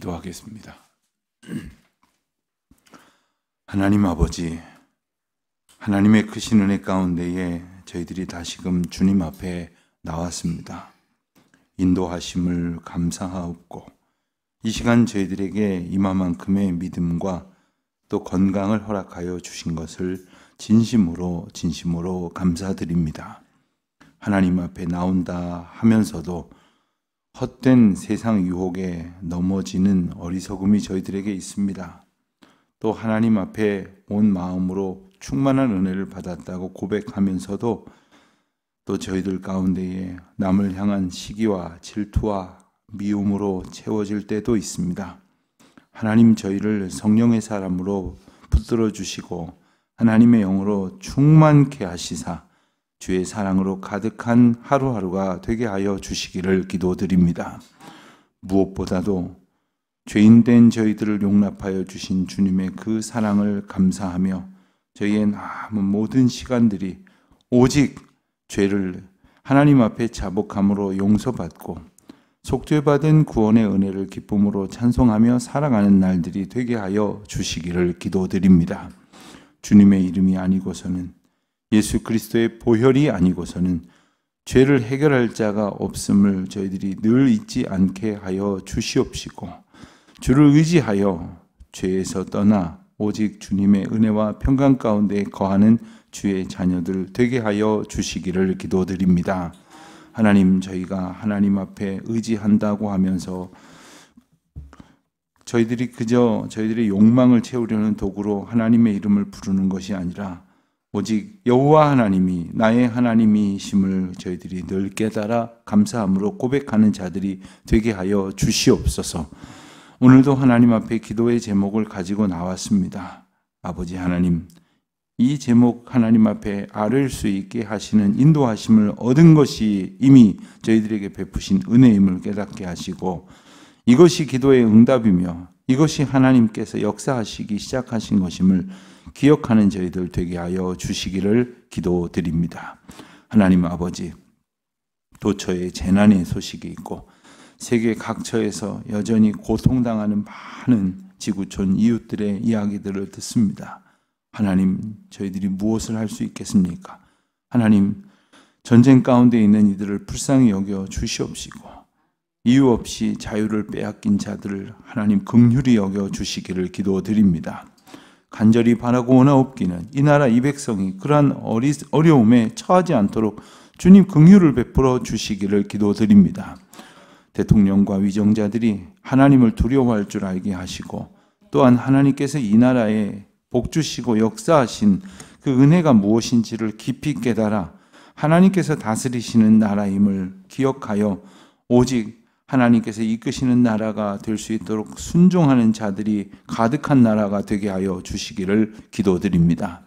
기도하겠습니다. 하나님 아버지, 하나님의 크신 은혜 가운데에 저희들이 다시금 주님 앞에 나왔습니다. 인도하심을 감사하옵고 이 시간 저희들에게 이만큼의 믿음과 또 건강을 허락하여 주신 것을 진심으로 감사드립니다. 하나님 앞에 나온다 하면서도 헛된 세상 유혹에 넘어지는 어리석음이 저희들에게 있습니다. 또 하나님 앞에 온 마음으로 충만한 은혜를 받았다고 고백하면서도 또 저희들 가운데에 남을 향한 시기와 질투와 미움으로 채워질 때도 있습니다. 하나님 저희를 성령의 사람으로 붙들어 주시고 하나님의 영으로 충만케 하시사 주의 사랑으로 가득한 하루하루가 되게 하여 주시기를 기도드립니다. 무엇보다도 죄인된 저희들을 용납하여 주신 주님의 그 사랑을 감사하며 저희의 남은 모든 시간들이 오직 죄를 하나님 앞에 자복함으로 용서받고 속죄받은 구원의 은혜를 기쁨으로 찬송하며 살아가는 날들이 되게 하여 주시기를 기도드립니다. 주님의 이름이 아니고서는 예수 그리스도의 보혈이 아니고서는 죄를 해결할 자가 없음을 저희들이 늘 잊지 않게 하여 주시옵시고 주를 의지하여 죄에서 떠나 오직 주님의 은혜와 평강 가운데 거하는 주의 자녀들 되게 하여 주시기를 기도드립니다. 하나님, 저희가 하나님 앞에 의지한다고 하면서 저희들이 그저 저희들의 욕망을 채우려는 도구로 하나님의 이름을 부르는 것이 아니라 오직 여호와 하나님이 나의 하나님이심을 저희들이 늘 깨달아 감사함으로 고백하는 자들이 되게 하여 주시옵소서. 오늘도 하나님 앞에 기도의 제목을 가지고 나왔습니다. 아버지 하나님, 이 제목 하나님 앞에 아뢰일 수 있게 하시는 인도하심을 얻은 것이 이미 저희들에게 베푸신 은혜임을 깨닫게 하시고 이것이 기도의 응답이며 이것이 하나님께서 역사하시기 시작하신 것임을 기억하는 저희들 되게 하여 주시기를 기도드립니다. 하나님 아버지, 도처에 재난의 소식이 있고 세계 각처에서 여전히 고통당하는 많은 지구촌 이웃들의 이야기들을 듣습니다. 하나님, 저희들이 무엇을 할 수 있겠습니까? 하나님, 전쟁 가운데 있는 이들을 불쌍히 여겨 주시옵시고 이유 없이 자유를 빼앗긴 자들을 하나님 긍휼히 여겨 주시기를 기도드립니다. 간절히 바라고 원하옵기는 이 나라 이 백성이 그러한 어려움에 처하지 않도록 주님 긍휼을 베풀어 주시기를 기도드립니다. 대통령과 위정자들이 하나님을 두려워할 줄 알게 하시고 또한 하나님께서 이 나라에 복주시고 역사하신 그 은혜가 무엇인지를 깊이 깨달아 하나님께서 다스리시는 나라임을 기억하여 오직 하나님께서 이끄시는 나라가 될 수 있도록 순종하는 자들이 가득한 나라가 되게 하여 주시기를 기도드립니다.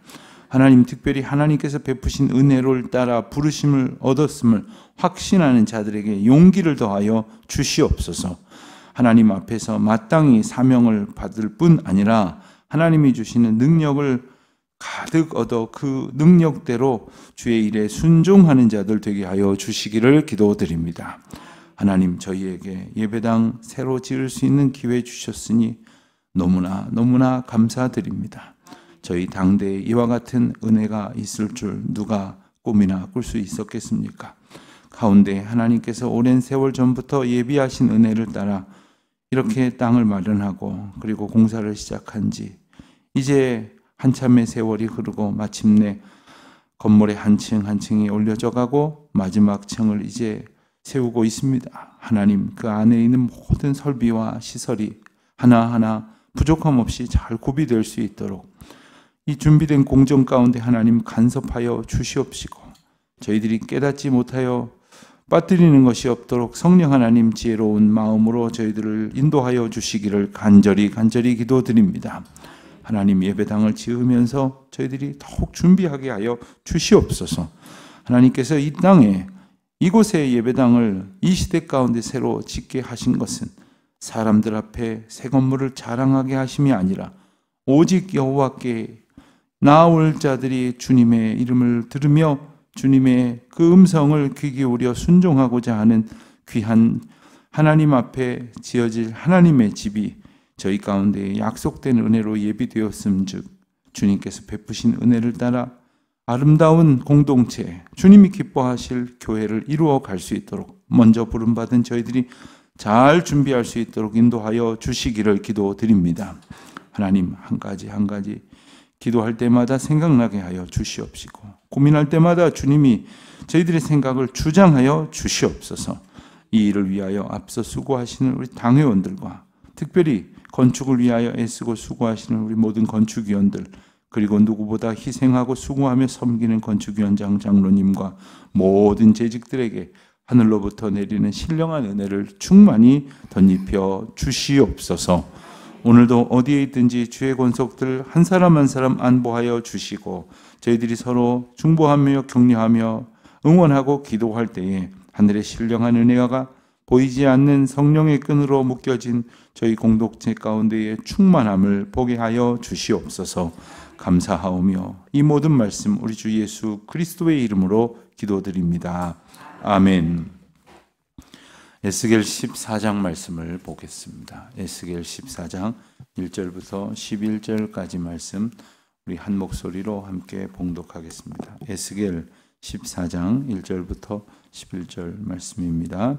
하나님, 특별히 하나님께서 베푸신 은혜를 따라 부르심을 얻었음을 확신하는 자들에게 용기를 더하여 주시옵소서. 하나님 앞에서 마땅히 사명을 받을 뿐 아니라 하나님이 주시는 능력을 가득 얻어 그 능력대로 주의 일에 순종하는 자들 되게 하여 주시기를 기도드립니다. 하나님, 저희에게 예배당 새로 지을 수 있는 기회 주셨으니 너무나 감사드립니다. 저희 당대에 이와 같은 은혜가 있을 줄 누가 꿈이나 꿀 수 있었겠습니까? 가운데 하나님께서 오랜 세월 전부터 예비하신 은혜를 따라 이렇게 땅을 마련하고 그리고 공사를 시작한 지 이제 한참의 세월이 흐르고 마침내 건물의 한 층 한 층이 올려져 가고 마지막 층을 이제 세우고 있습니다. 하나님, 그 안에 있는 모든 설비와 시설이 하나하나 부족함 없이 잘 구비될 수 있도록 이 준비된 공정 가운데 하나님 간섭하여 주시옵시고 저희들이 깨닫지 못하여 빠뜨리는 것이 없도록 성령 하나님 지혜로운 마음으로 저희들을 인도하여 주시기를 간절히 기도드립니다. 하나님, 예배당을 지으면서 저희들이 더욱 준비하게 하여 주시옵소서. 하나님께서 이 땅에 이곳에 예배당을 이 시대 가운데 새로 짓게 하신 것은 사람들 앞에 새 건물을 자랑하게 하심이 아니라 오직 여호와께 나아올 자들이 주님의 이름을 들으며 주님의 그 음성을 귀 기울여 순종하고자 하는 귀한 하나님 앞에 지어질 하나님의 집이 저희 가운데 약속된 은혜로 예비되었음즉 주님께서 베푸신 은혜를 따라 아름다운 공동체, 주님이 기뻐하실 교회를 이루어 갈 수 있도록 먼저 부름받은 저희들이 잘 준비할 수 있도록 인도하여 주시기를 기도드립니다. 하나님, 한 가지 한 가지 기도할 때마다 생각나게 하여 주시옵시고, 고민할 때마다 주님이 저희들의 생각을 주장하여 주시옵소서. 이 일을 위하여 앞서 수고하시는 우리 당회원들과 특별히 건축을 위하여 애쓰고 수고하시는 우리 모든 건축위원들, 그리고 누구보다 희생하고 수고하며 섬기는 건축위원장 장로님과 모든 재직들에게 하늘로부터 내리는 신령한 은혜를 충만히 덧입혀 주시옵소서. 오늘도 어디에 있든지 주의 권속들 한 사람 한 사람 안보하여 주시고, 저희들이 서로 중보하며 격려하며 응원하고 기도할 때에 하늘의 신령한 은혜가 보이지 않는 성령의 끈으로 묶여진 저희 공동체 가운데의 충만함을 보게 하여 주시옵소서. 감사하오며 이 모든 말씀 우리 주 예수 그리스도의 이름으로 기도드립니다. 아멘. 에스겔 14장 말씀을 보겠습니다. 에스겔 14장 1절부터 11절까지 말씀 우리 한 목소리로 함께 봉독하겠습니다. 에스겔 14장 1절부터 11절 말씀입니다.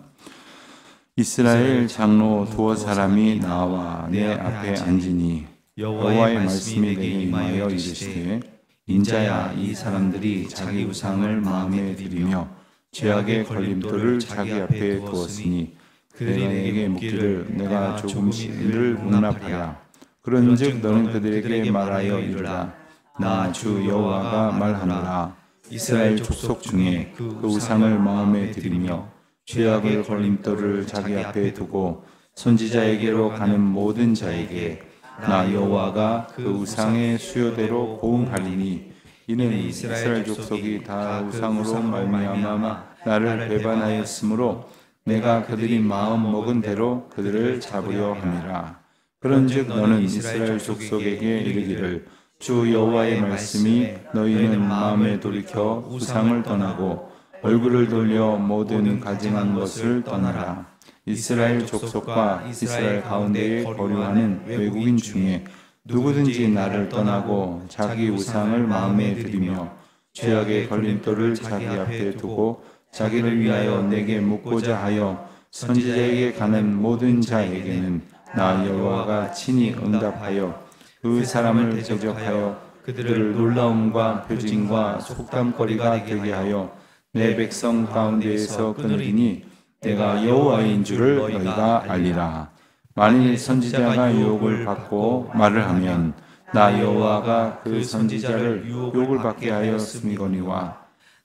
이스라엘 장로 두어 사람이 나와 내 앞에 앉으니 여호와의 말씀이 내게 임하여 이르시되, 인자야, 이 사람들이 자기 우상을 마음에 들이며 죄악의 걸림돌을 자기 앞에 두었으니 그들이 내게 묻기를 내가 조금씩을 용납하랴. 그런즉 너는 그들에게 말하여 이르라. 나 주 여호와가 말하노라. 이스라엘 족속 중에 그 우상을 마음에 들이며 죄악의 걸림돌을 자기 앞에 두고 선지자에게로 가는 모든 자에게 나 여호와가 그 우상의 수요대로 보응하리니, 이는 이스라엘 족속이 다 우상으로 말미암아 나를 배반하였으므로 내가 그들이 마음 먹은 대로 그들을 잡으려 함이라. 그런즉 너는 이스라엘 족속에게 이르기를, 주 여호와의 말씀이 너희는 마음에 돌이켜 우상을 떠나고 얼굴을 돌려 모든 가증한 것을 떠나라. 이스라엘 족속과 이스라엘 가운데에 거류하는 외국인 중에 누구든지 나를 떠나고 자기 우상을 마음에 들이며 죄악의 걸림돌을 자기 앞에 두고 자기를 위하여 내게 묻고자 하여 선지자에게 가는 모든 자에게는 나 여호와가 친히 응답하여 그 사람을 대적하여 그들을 놀라움과 표징과 속담거리가 되게 하여 내 백성 가운데에서 끊으리니 내가 여호와인 줄을 너희가 알리라. 만일 선지자가 유혹을 받고 말을 하면 나 여호와가 그 선지자를 유혹을 받게 하였음이거니와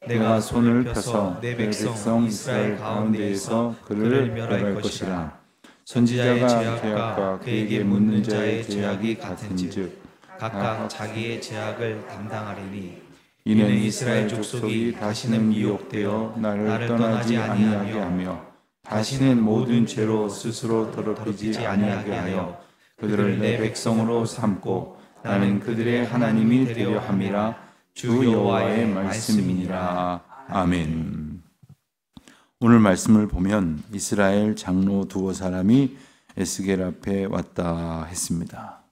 내가 손을 펴서 내 백성 이스라엘 가운데에서 그를 멸할 것이라. 선지자가 죄악과 그에게 묻는 자의 죄악이 같은즉 각각 자기의 죄악을 담당하리니, 이는 이스라엘 족속이 다시는 미혹되어 나를 떠나지 아니하게 하며 다시는 모든 죄로 스스로 더럽히지 아니하게 하여 그들을 내 백성으로 삼고 나는 그들의 하나님이 되려 함이라. 주 여호와의 말씀이니라. 아멘. 오늘 말씀을 보면 이스라엘 장로 두어 사람이 에스겔 앞에 왔다 했습니다.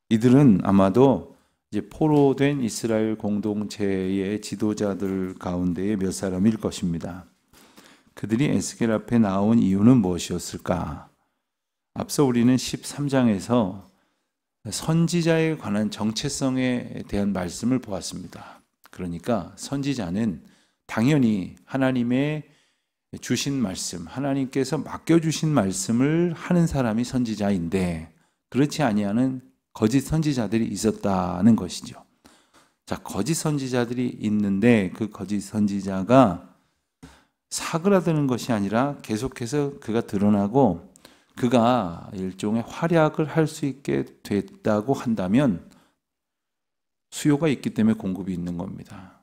이들은 아마도 이제 포로된 이스라엘 공동체의 지도자들 가운데의 몇 사람일 것입니다. 그들이 에스겔 앞에 나온 이유는 무엇이었을까? 앞서 우리는 13장에서 선지자에 관한 정체성에 대한 말씀을 보았습니다. 그러니까 선지자는 당연히 하나님의 주신 말씀, 하나님께서 맡겨주신 말씀을 하는 사람이 선지자인데, 그렇지 아니하는 거짓 선지자들이 있었다는 것이죠. 자, 거짓 선지자들이 있는데 그 거짓 선지자가 사그라드는 것이 아니라 계속해서 그가 드러나고 그가 일종의 활약을 할 수 있게 됐다고 한다면 수요가 있기 때문에 공급이 있는 겁니다.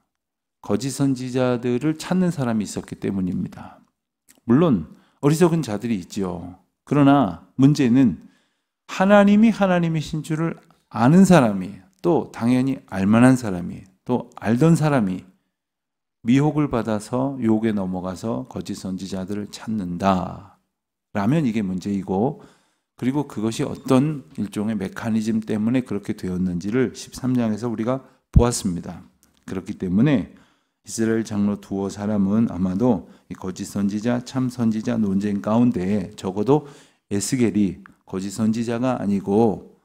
거짓 선지자들을 찾는 사람이 있었기 때문입니다. 물론 어리석은 자들이 있죠. 그러나 문제는 하나님이 하나님이신 줄을 아는 사람이, 또 당연히 알만한 사람이, 또 알던 사람이 미혹을 받아서 유혹에 넘어가서 거짓 선지자들을 찾는다. 라면 이게 문제이고, 그리고 그것이 어떤 일종의 메커니즘 때문에 그렇게 되었는지를 13장에서 우리가 보았습니다. 그렇기 때문에 이스라엘 장로 두어 사람은 아마도 이 거짓 선지자, 참 선지자 논쟁 가운데 적어도 에스겔이 거짓 선지자가 아니고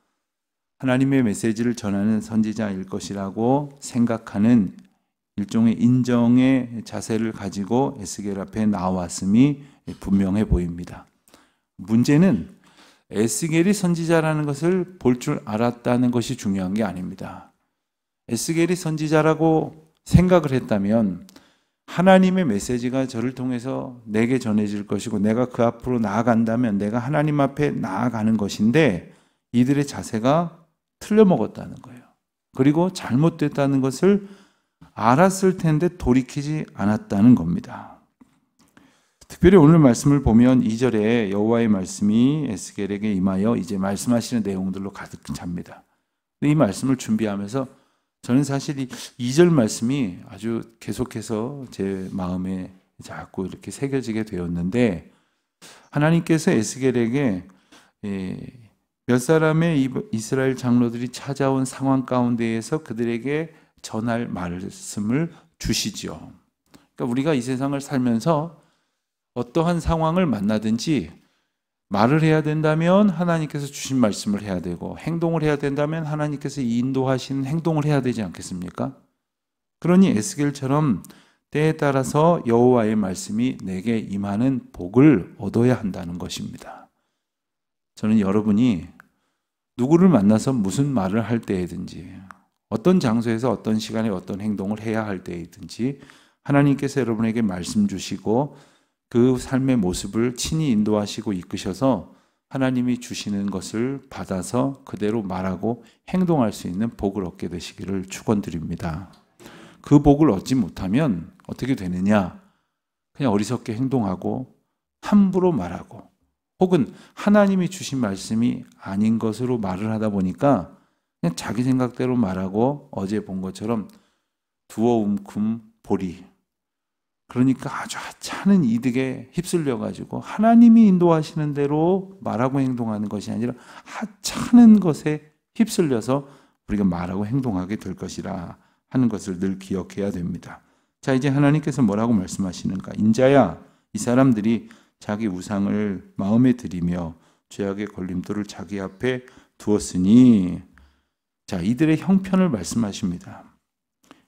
하나님의 메시지를 전하는 선지자일 것이라고 생각하는 일종의 인정의 자세를 가지고 에스겔 앞에 나왔음이 분명해 보입니다. 문제는 에스겔이 선지자라는 것을 볼 줄 알았다는 것이 중요한 게 아닙니다. 에스겔이 선지자라고 생각을 했다면 하나님의 메시지가 저를 통해서 내게 전해질 것이고 내가 그 앞으로 나아간다면 내가 하나님 앞에 나아가는 것인데 이들의 자세가 틀려먹었다는 거예요. 그리고 잘못됐다는 것을 알았을 텐데 돌이키지 않았다는 겁니다. 특별히 오늘 말씀을 보면 2절에 여호와의 말씀이 에스겔에게 임하여 이제 말씀하시는 내용들로 가득 찹니다. 이 말씀을 준비하면서 저는 사실 이 2절 말씀이 아주 계속해서 제 마음에 자꾸 이렇게 새겨지게 되었는데, 하나님께서 에스겔에게 몇 사람의 이스라엘 장로들이 찾아온 상황 가운데에서 그들에게 전할 말씀을 주시죠. 그러니까 우리가 이 세상을 살면서 어떠한 상황을 만나든지 말을 해야 된다면 하나님께서 주신 말씀을 해야 되고, 행동을 해야 된다면 하나님께서 인도하시는 행동을 해야 되지 않겠습니까? 그러니 에스겔처럼 때에 따라서 여호와의 말씀이 내게 임하는 복을 얻어야 한다는 것입니다. 저는 여러분이 누구를 만나서 무슨 말을 할 때이든지, 어떤 장소에서 어떤 시간에 어떤 행동을 해야 할 때이든지 하나님께서 여러분에게 말씀 주시고 그 삶의 모습을 친히 인도하시고 이끄셔서 하나님이 주시는 것을 받아서 그대로 말하고 행동할 수 있는 복을 얻게 되시기를 축원드립니다. 그 복을 얻지 못하면 어떻게 되느냐? 그냥 어리석게 행동하고 함부로 말하고, 혹은 하나님이 주신 말씀이 아닌 것으로 말을 하다 보니까 그냥 자기 생각대로 말하고, 어제 본 것처럼 두어 움큼 보리, 그러니까 아주 하찮은 이득에 휩쓸려가지고 하나님이 인도하시는 대로 말하고 행동하는 것이 아니라 하찮은 것에 휩쓸려서 우리가 말하고 행동하게 될 것이라 하는 것을 늘 기억해야 됩니다. 자, 이제 하나님께서 뭐라고 말씀하시는가? 인자야, 이 사람들이 자기 우상을 마음에 들이며 죄악의 걸림돌을 자기 앞에 두었으니, 자, 이들의 형편을 말씀하십니다.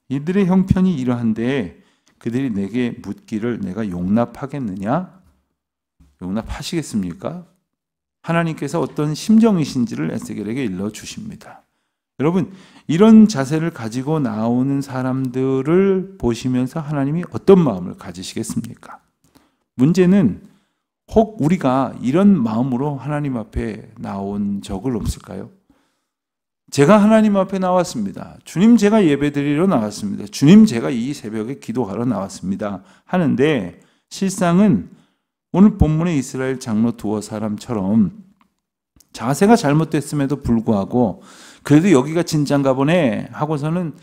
이들의 형편이 이러한데 그들이 내게 묻기를 내가 용납하겠느냐? 용납하시겠습니까? 하나님께서 어떤 심정이신지를 에스겔에게 일러주십니다. 여러분, 이런 자세를 가지고 나오는 사람들을 보시면서 하나님이 어떤 마음을 가지시겠습니까? 문제는 혹 우리가 이런 마음으로 하나님 앞에 나온 적을 없을까요? 제가 하나님 앞에 나왔습니다. 주님, 제가 예배드리러 나왔습니다. 주님, 제가 이 새벽에 기도하러 나왔습니다. 하는데 실상은 오늘 본문의 이스라엘 장로 두어 사람처럼 자세가 잘못됐음에도 불구하고 그래도 여기가 진짠가 보네 하고서는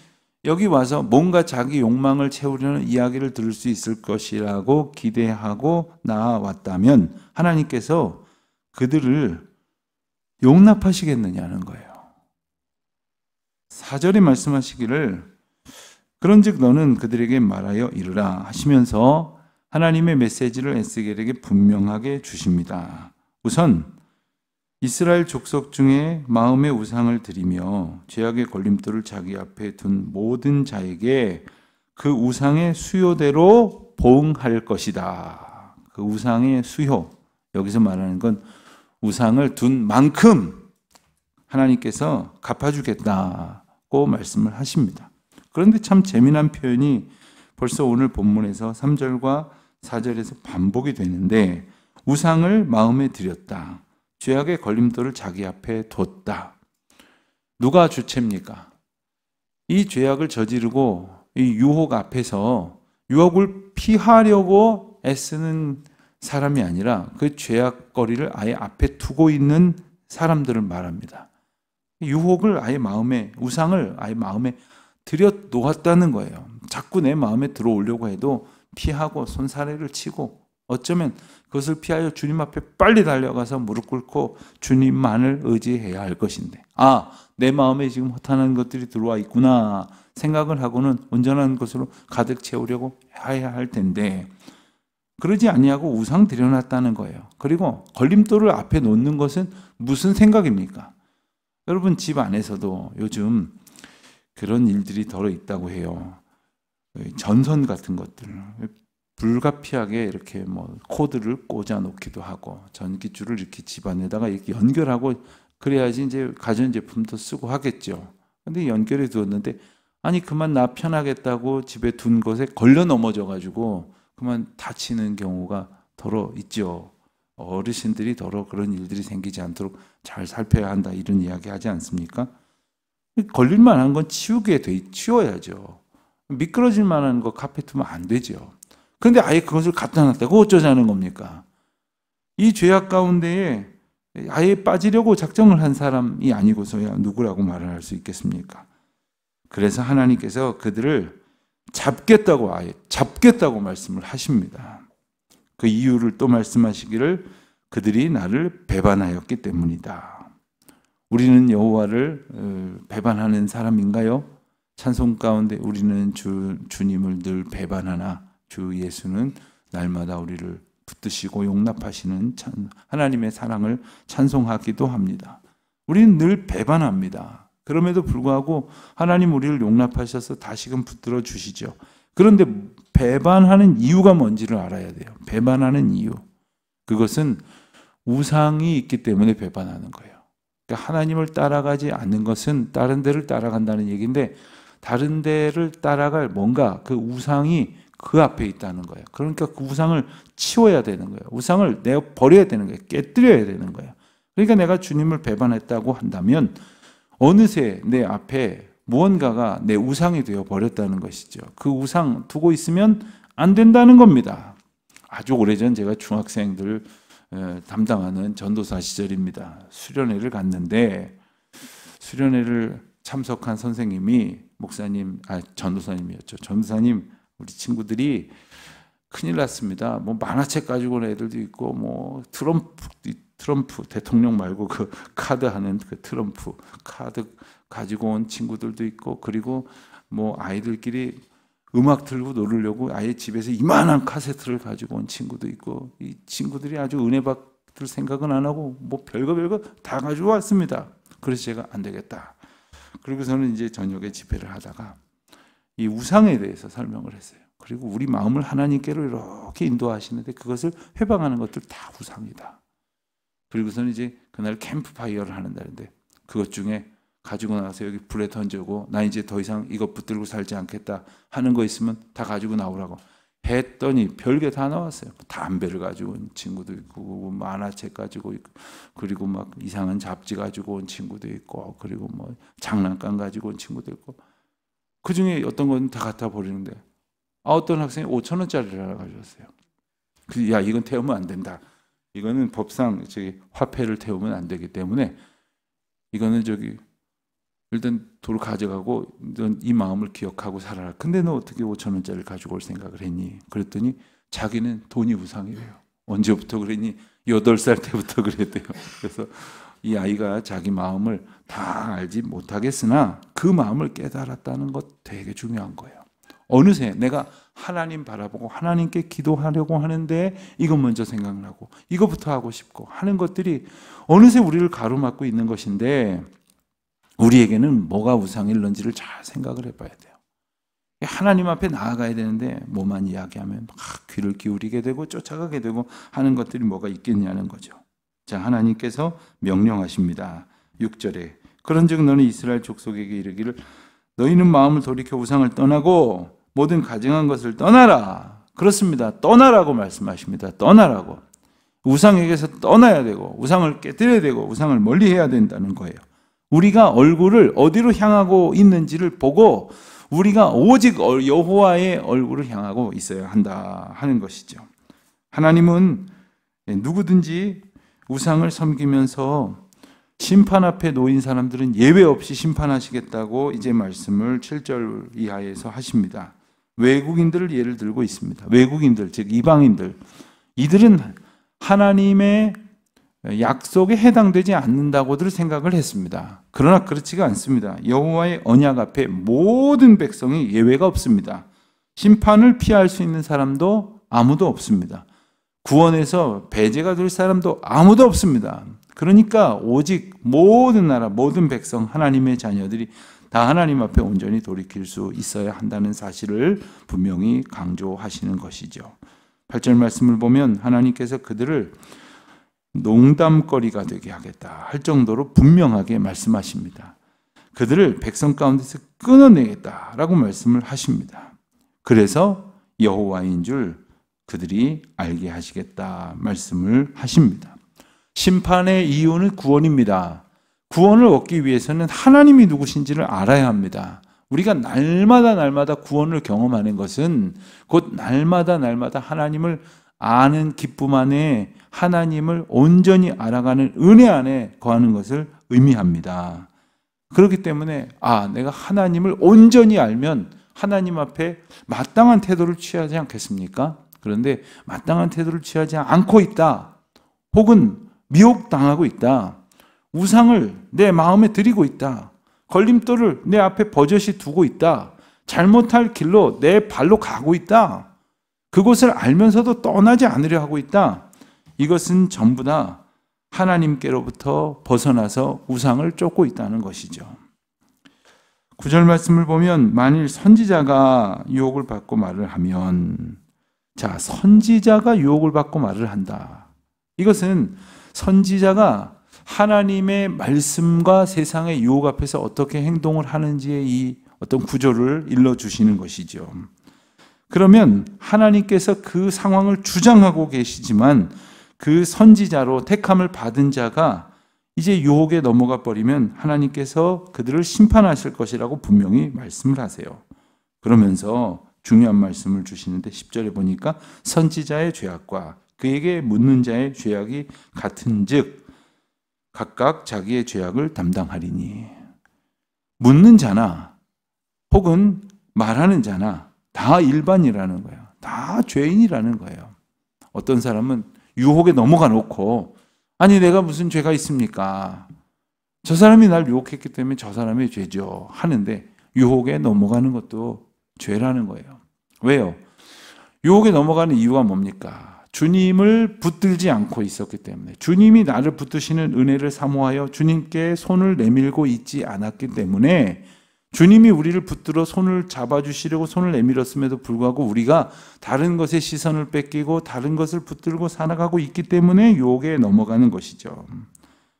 여기 와서 뭔가 자기 욕망을 채우려는 이야기를 들을 수 있을 것이라고 기대하고 나왔다면 하나님께서 그들을 용납하시겠느냐는 거예요. 4절에 말씀하시기를 그런즉 너는 그들에게 말하여 이르라 하시면서 하나님의 메시지를 에스겔에게 분명하게 주십니다. 우선 이스라엘 족속 중에 마음의 우상을 드리며 죄악의 걸림돌을 자기 앞에 둔 모든 자에게 그 우상의 수요대로 보응할 것이다. 그 우상의 수요, 여기서 말하는 건 우상을 둔 만큼 하나님께서 갚아주겠다고 말씀을 하십니다. 그런데 참 재미난 표현이 벌써 오늘 본문에서 3절과 4절에서 반복이 되는데, 우상을 마음에 들였다. 죄악의 걸림돌을 자기 앞에 뒀다. 누가 주체입니까? 이 죄악을 저지르고 이 유혹 앞에서 유혹을 피하려고 애쓰는 사람이 아니라 그 죄악거리를 아예 앞에 두고 있는 사람들을 말합니다. 유혹을 아예 마음에, 우상을 아예 마음에 들여 놓았다는 거예요. 자꾸 내 마음에 들어오려고 해도 피하고 손사래를 치고 어쩌면 그것을 피하여 주님 앞에 빨리 달려가서 무릎 꿇고 주님만을 의지해야 할 것인데, 내 마음에 지금 허탄한 것들이 들어와 있구나 생각을 하고는 온전한 것으로 가득 채우려고 해야 할 텐데, 그러지 아니하고 우상 들여놨다는 거예요. 그리고 걸림돌을 앞에 놓는 것은 무슨 생각입니까? 여러분 집 안에서도 요즘 그런 일들이 덜어 있다고 해요. 전선 같은 것들 불가피하게 이렇게 코드를 꽂아 놓기도 하고, 전기줄을 이렇게 집안에다가 이렇게 연결하고 그래야지 이제 가전제품도 쓰고 하겠죠. 근데 연결해 두었는데, 그만 나 편하겠다고 집에 둔 것에 걸려 넘어져 가지고 그만 다치는 경우가 더러 있죠. 어르신들이 더러 그런 일들이 생기지 않도록 잘 살펴야 한다, 이런 이야기 하지 않습니까? 걸릴 만한 건 치워야죠. 미끄러질 만한 거 카페 두면 안 되죠. 그런데 아예 그것을 갖다 놨다고 어쩌자는 겁니까? 이 죄악 가운데에 아예 빠지려고 작정을 한 사람이 아니고서야 누구라고 말을 할 수 있겠습니까? 그래서 하나님께서 그들을 아예 잡겠다고 말씀을 하십니다. 그 이유를 또 말씀하시기를 그들이 나를 배반하였기 때문이다. 우리는 여호와를 배반하는 사람인가요? 찬송 가운데 우리는 주님을 늘 배반하나 주 예수는 날마다 우리를 붙드시고 용납하시는 하나님의 사랑을 찬송하기도 합니다. 우리는 늘 배반합니다. 그럼에도 불구하고 하나님 우리를 용납하셔서 다시금 붙들어 주시죠. 그런데 배반하는 이유가 뭔지를 알아야 돼요. 배반하는 이유. 그것은 우상이 있기 때문에 배반하는 거예요. 그러니까 하나님을 따라가지 않는 것은 다른 데를 따라간다는 얘기인데, 다른 데를 따라갈 뭔가 그 우상이 그 앞에 있다는 거예요. 그러니까 그 우상을 치워야 되는 거예요. 우상을 내어 버려야 되는 거예요. 깨뜨려야 되는 거예요. 그러니까 내가 주님을 배반했다고 한다면 어느새 내 앞에 무언가가 내 우상이 되어 버렸다는 것이죠. 그 우상 두고 있으면 안 된다는 겁니다. 아주 오래전 제가 중학생들 담당하는 전도사 시절입니다. 수련회를 갔는데, 수련회를 참석한 선생님이 전도사님이었죠. 전도사님, 우리 친구들이 큰일 났습니다. 만화책 가지고 온 애들도 있고, 트럼프 대통령 말고 그 카드 하는 그 트럼프 카드 가지고 온 친구들도 있고, 그리고 아이들끼리 음악 들고 놀으려고 아예 집에서 이만한 카세트를 가지고 온 친구도 있고, 이 친구들이 아주 은혜 받을 생각은 안 하고 별거 다 가지고 왔습니다. 그래서 제가 안 되겠다. 그리고서는 이제 저녁에 집회를 하다가 이 우상에 대해서 설명을 했어요. 그리고 우리 마음을 하나님께로 이렇게 인도하시는데 그것을 회방하는 것들 다 우상이다. 그리고서는 이제 그날 캠프파이어를 하는 날인데, 그것 중에 가지고 나와서 여기 불에 던지고, 나 이제 더 이상 이것 붙들고 살지 않겠다 하는 거 있으면 다 가지고 나오라고 했더니 별게 다 나왔어요. 담배를 가지고 온 친구도 있고, 만화책 가지고 있고, 그리고 막 이상한 잡지 가지고 온 친구도 있고, 그리고 장난감 가지고 온 친구도 있고, 그 중에 어떤 건 다 갖다 버리는데, 어떤 학생이 5,000원짜리를 하나 가져왔어요. 야, 이건 태우면 안 된다. 이거는 법상 화폐를 태우면 안 되기 때문에 이거는 일단 도로 가져가고 넌 이 마음을 기억하고 살아라. 근데 너 어떻게 5,000원짜리를 가지고 올 생각을 했니? 그랬더니 자기는 돈이 우상이래요. 언제부터 그랬니? 8살 때부터 그랬대요. 그래서 이 아이가 자기 마음을 다 알지 못하겠으나 그 마음을 깨달았다는 것 되게 중요한 거예요. 어느새 내가 하나님 바라보고 하나님께 기도하려고 하는데 이것 먼저 생각나고 이것부터 하고 싶고 하는 것들이 어느새 우리를 가로막고 있는 것인데, 우리에게는 뭐가 우상일런지를 잘 생각을 해봐야 돼요. 하나님 앞에 나아가야 되는데 뭐만 이야기하면 막 귀를 기울이게 되고 쫓아가게 되고 하는 것들이 뭐가 있겠냐는 거죠. 자, 하나님께서 명령하십니다. 6절에 그런즉 너는 이스라엘 족속에게 이르기를 너희는 마음을 돌이켜 우상을 떠나고 모든 가증한 것을 떠나라. 그렇습니다. 떠나라고 말씀하십니다. 떠나라고. 우상에게서 떠나야 되고 우상을 깨뜨려야 되고 우상을 멀리해야 된다는 거예요. 우리가 얼굴을 어디로 향하고 있는지를 보고 우리가 오직 여호와의 얼굴을 향하고 있어야 한다 하는 것이죠. 하나님은 누구든지 우상을 섬기면서 심판 앞에 놓인 사람들은 예외 없이 심판하시겠다고 이제 말씀을 7절 이하에서 하십니다. 외국인들을 예를 들고 있습니다. 외국인들, 즉 이방인들. 이들은 하나님의 약속에 해당되지 않는다고들 생각을 했습니다. 그러나 그렇지가 않습니다. 여호와의 언약 앞에 모든 백성이 예외가 없습니다. 심판을 피할 수 있는 사람도 아무도 없습니다. 구원에서 배제가 될 사람도 아무도 없습니다. 그러니까 오직 모든 나라, 모든 백성, 하나님의 자녀들이 다 하나님 앞에 온전히 돌이킬 수 있어야 한다는 사실을 분명히 강조하시는 것이죠. 8절 말씀을 보면 하나님께서 그들을 농담거리가 되게 하겠다 할 정도로 분명하게 말씀하십니다. 그들을 백성 가운데서 끊어내겠다라고 말씀을 하십니다. 그래서 여호와인 줄 그들이 알게 하시겠다 말씀을 하십니다. 심판의 이유는 구원입니다. 구원을 얻기 위해서는 하나님이 누구신지를 알아야 합니다. 우리가 날마다 구원을 경험하는 것은 곧 날마다 하나님을 아는 기쁨 안에 하나님을 온전히 알아가는 은혜 안에 거하는 것을 의미합니다. 그렇기 때문에 내가 하나님을 온전히 알면 하나님 앞에 마땅한 태도를 취하지 않겠습니까? 그런데 마땅한 태도를 취하지 않고 있다. 혹은 미혹당하고 있다. 우상을 내 마음에 들이고 있다. 걸림돌을 내 앞에 버젓이 두고 있다. 잘못할 길로 내 발로 가고 있다. 그것을 알면서도 떠나지 않으려 하고 있다. 이것은 전부 다 하나님께로부터 벗어나서 우상을 쫓고 있다는 것이죠. 9절 말씀을 보면 만일 선지자가 유혹을 받고 말을 하면 선지자가 유혹을 받고 말을 한다. 이것은 선지자가 하나님의 말씀과 세상의 유혹 앞에서 어떻게 행동을 하는지의 이 어떤 구조를 일러주시는 것이죠. 그러면 하나님께서 그 상황을 주장하고 계시지만 그 선지자로 택함을 받은 자가 이제 유혹에 넘어가 버리면 하나님께서 그들을 심판하실 것이라고 분명히 말씀을 하세요. 그러면서 중요한 말씀을 주시는데 10절에 보니까 선지자의 죄악과 그에게 묻는 자의 죄악이 같은즉 각각 자기의 죄악을 담당하리니. 묻는 자나 혹은 말하는 자나 다 일반이라는 거예요. 다 죄인이라는 거예요. 어떤 사람은 유혹에 넘어가 놓고 내가 무슨 죄가 있습니까? 저 사람이 날 유혹했기 때문에 저 사람의 죄죠 하는데 유혹에 넘어가는 것도 죄라는 거예요. 왜요? 유혹에 넘어가는 이유가 뭡니까? 주님을 붙들지 않고 있었기 때문에, 주님이 나를 붙드시는 은혜를 사모하여 주님께 손을 내밀고 있지 않았기 때문에, 주님이 우리를 붙들어 손을 잡아주시려고 손을 내밀었음에도 불구하고 우리가 다른 것에 시선을 뺏기고 다른 것을 붙들고 살아가고 있기 때문에 유혹에 넘어가는 것이죠.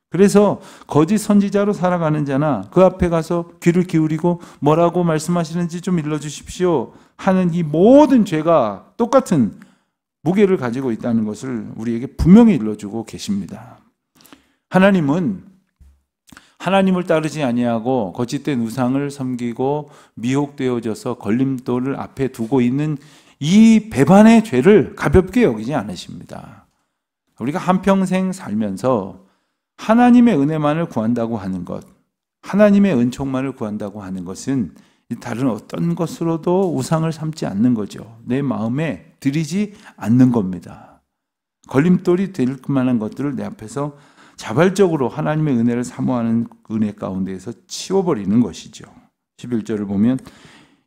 그래서 거짓 선지자로 살아가는 자나 그 앞에 가서 귀를 기울이고 뭐라고 말씀하시는지 좀 일러주십시오 하는 이 모든 죄가 똑같은 무게를 가지고 있다는 것을 우리에게 분명히 일러주고 계십니다. 하나님은 하나님을 따르지 아니하고 거짓된 우상을 섬기고 미혹되어져서 걸림돌을 앞에 두고 있는 이 배반의 죄를 가볍게 여기지 않으십니다. 우리가 한평생 살면서 하나님의 은혜만을 구한다고 하는 것, 하나님의 은총만을 구한다고 하는 것은 다른 어떤 것으로도 우상을 삼지 않는 거죠. 내 마음에 들이지 않는 겁니다. 걸림돌이 될 만한 것들을 내 앞에서 자발적으로 하나님의 은혜를 사모하는 은혜 가운데에서 치워버리는 것이죠. 11절을 보면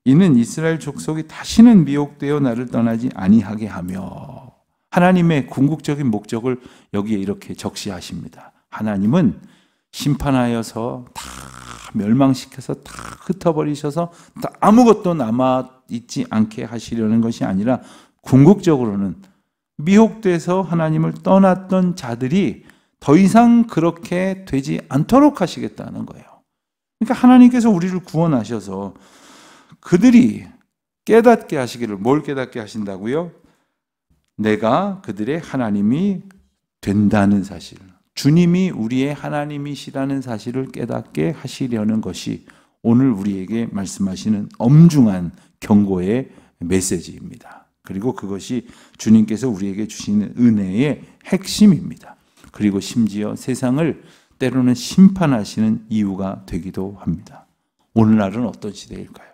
이는 이스라엘 족속이 다시는 미혹되어 나를 떠나지 아니하게 하며, 하나님의 궁극적인 목적을 여기에 이렇게 적시하십니다. 하나님은 심판하여서 다 멸망시켜서 다 흩어버리셔서 다 아무것도 남아있지 않게 하시려는 것이 아니라 궁극적으로는 미혹돼서 하나님을 떠났던 자들이 더 이상 그렇게 되지 않도록 하시겠다는 거예요. 그러니까 하나님께서 우리를 구원하셔서 그들이 깨닫게 하시기를, 뭘 깨닫게 하신다고요? 내가 그들의 하나님이 된다는 사실, 주님이 우리의 하나님이시라는 사실을 깨닫게 하시려는 것이 오늘 우리에게 말씀하시는 엄중한 경고의 메시지입니다. 그리고 그것이 주님께서 우리에게 주시는 은혜의 핵심입니다. 그리고 심지어 세상을 때로는 심판하시는 이유가 되기도 합니다. 오늘날은 어떤 시대일까요?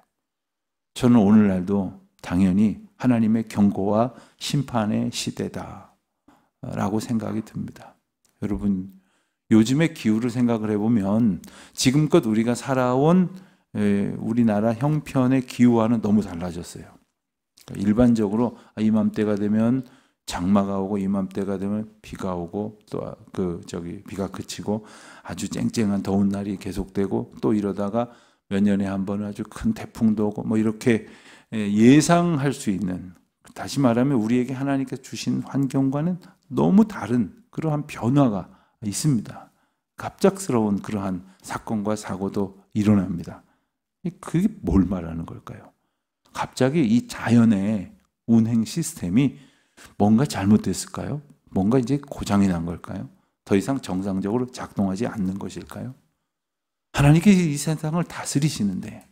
저는 오늘날도 당연히 하나님의 경고와 심판의 시대다 라고 생각이 듭니다. 여러분, 요즘의 기후를 생각을 해보면 지금껏 우리가 살아온 우리나라 형편의 기후와는 너무 달라졌어요. 그러니까 일반적으로 이맘때가 되면 장마가 오고 이맘때가 되면 비가 오고 또 비가 그치고 아주 쨍쨍한 더운 날이 계속되고 또 이러다가 몇 년에 한 번은 아주 큰 태풍도 오고 뭐 이렇게 예상할 수 있는, 다시 말하면 우리에게 하나님께서 주신 환경과는 너무 다른 그러한 변화가 있습니다. 갑작스러운 그러한 사건과 사고도 일어납니다. 그게 뭘 말하는 걸까요? 갑자기 이 자연의 운행 시스템이 뭔가 잘못됐을까요? 뭔가 이제 고장이 난 걸까요? 더 이상 정상적으로 작동하지 않는 것일까요? 하나님께서 이 세상을 다스리시는데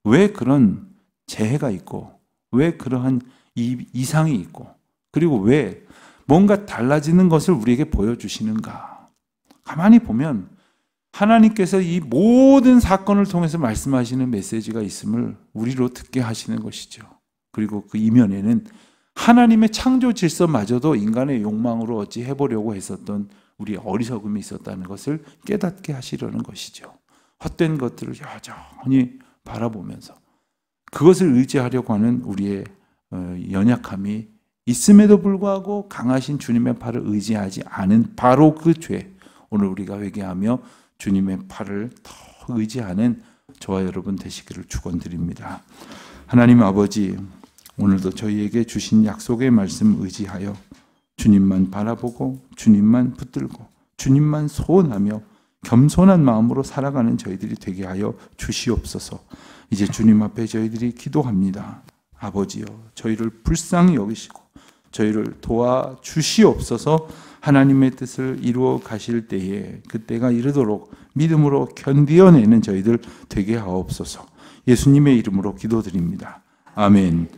왜 그런 재해가 있고 왜 그러한 이상이 있고 그리고 왜 뭔가 달라지는 것을 우리에게 보여주시는가? 가만히 보면 하나님께서 이 모든 사건을 통해서 말씀하시는 메시지가 있음을 우리로 듣게 하시는 것이죠. 그리고 그 이면에는 하나님의 창조 질서마저도 인간의 욕망으로 어찌 해보려고 했었던 우리의 어리석음이 있었다는 것을 깨닫게 하시려는 것이죠. 헛된 것들을 여전히 바라보면서 그것을 의지하려고 하는 우리의 연약함이 있음에도 불구하고 강하신 주님의 팔을 의지하지 않은 바로 그 죄, 오늘 우리가 회개하며 주님의 팔을 더 의지하는 저와 여러분 되시기를 축원드립니다. 하나님 아버지, 오늘도 저희에게 주신 약속의 말씀 의지하여 주님만 바라보고 주님만 붙들고 주님만 소원하며 겸손한 마음으로 살아가는 저희들이 되게 하여 주시옵소서. 이제 주님 앞에 저희들이 기도합니다. 아버지여, 저희를 불쌍히 여기시고 저희를 도와주시옵소서. 하나님의 뜻을 이루어 가실 때에 그때가 이르도록 믿음으로 견디어내는 저희들 되게 하옵소서. 예수님의 이름으로 기도드립니다. 아멘.